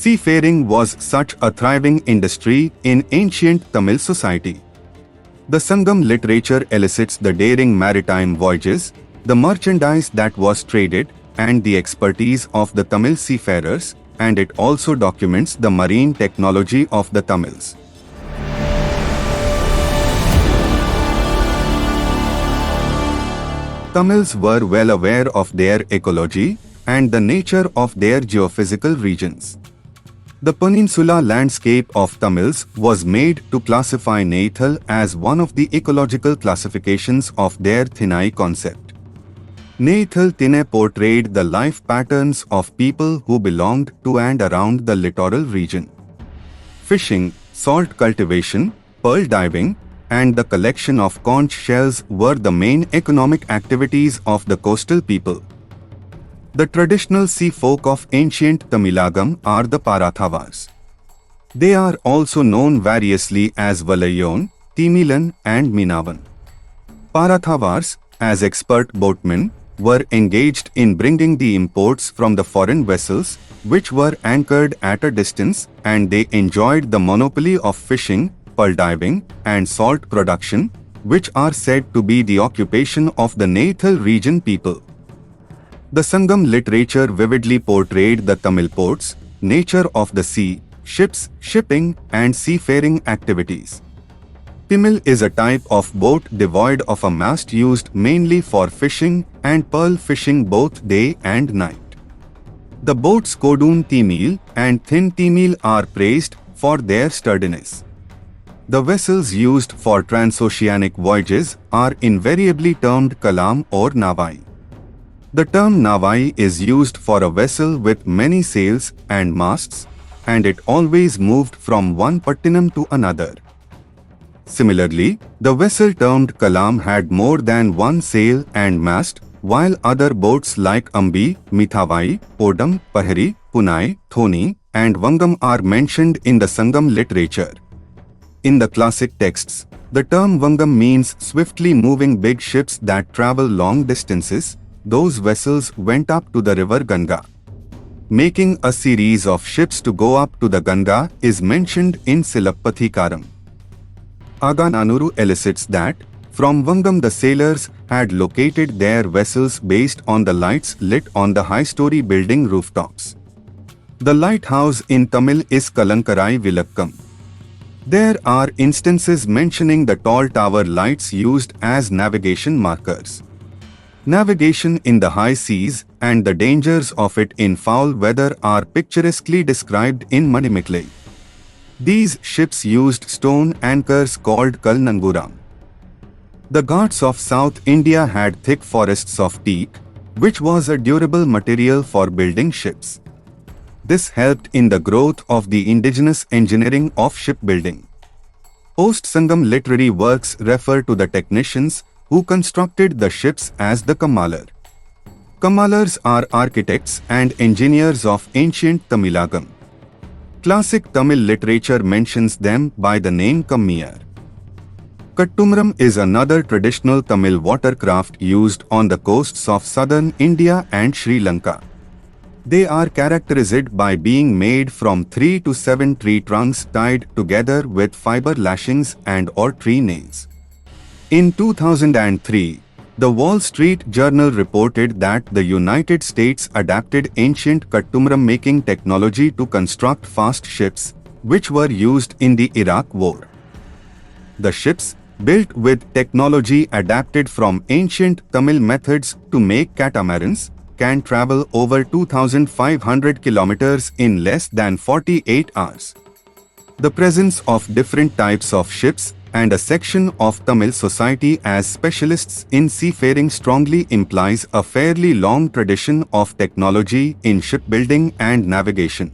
Seafaring was such a thriving industry in ancient Tamil society. The Sangam literature elicits the daring maritime voyages, the merchandise that was traded, and the expertise of the Tamil seafarers, and it also documents the marine technology of the Tamils. Tamils were well aware of their ecology and the nature of their geophysical regions. The peninsula landscape of Tamils was made to classify Neithal as one of the ecological classifications of their Thinai concept. Neithal Thine portrayed the life patterns of people who belonged to and around the littoral region. Fishing, salt cultivation, pearl diving, and the collection of conch shells were the main economic activities of the coastal people. The traditional sea folk of ancient Tamilagam are the Parathavars. They are also known variously as Valayon, Timilan and Minavan. Parathavars, as expert boatmen, were engaged in bringing the imports from the foreign vessels, which were anchored at a distance, and they enjoyed the monopoly of fishing, pearl diving, and salt production, which are said to be the occupation of the Neithal region people. The Sangam literature vividly portrayed the Tamil ports, nature of the sea, ships, shipping, and seafaring activities. Timil is a type of boat devoid of a mast used mainly for fishing and pearl fishing both day and night. The boats Kodun Timil and Thin Timil are praised for their sturdiness. The vessels used for transoceanic voyages are invariably termed Kalam or Navai. The term Navai is used for a vessel with many sails and masts, and it always moved from one pattinam to another. Similarly, the vessel termed Kalam had more than one sail and mast, while other boats like Ambi, Mithavai, Odam, Pahari, Punai, Thoni, and Vangam are mentioned in the Sangam literature. In the classic texts, the term Vangam means swiftly moving big ships that travel long distances. Those vessels went up to the river Ganga. Making a series of ships to go up to the Ganga is mentioned in Silapathikaram. Agananuru elicits that, from Vangam the sailors had located their vessels based on the lights lit on the high-story building rooftops. The lighthouse in Tamil is Kalankarai Vilakkam. There are instances mentioning the tall tower lights used as navigation markers. Navigation in the high seas and the dangers of it in foul weather are picturesquely described in Manimikle. These ships used stone anchors called Kalnanguram. The Ghats of South India had thick forests of teak, which was a durable material for building ships. This helped in the growth of the indigenous engineering of shipbuilding. Post-Sangam literary works refer to the technicians who constructed the ships as the Kammalar. Kammalars are architects and engineers of ancient Tamilagam. Classic Tamil literature mentions them by the name Kammiyar. Kattumram is another traditional Tamil watercraft used on the coasts of southern India and Sri Lanka. They are characterized by being made from 3 to 7 tree trunks tied together with fiber lashings and or tree nails. In 2003, the Wall Street Journal reported that the United States adapted ancient Kattumram making technology to construct fast ships, which were used in the Iraq War. The ships, built with technology adapted from ancient Tamil methods to make catamarans, can travel over 2,500 kilometers in less than 48 hours. The presence of different types of ships and a section of Tamil society as specialists in seafaring strongly implies a fairly long tradition of technology in shipbuilding and navigation.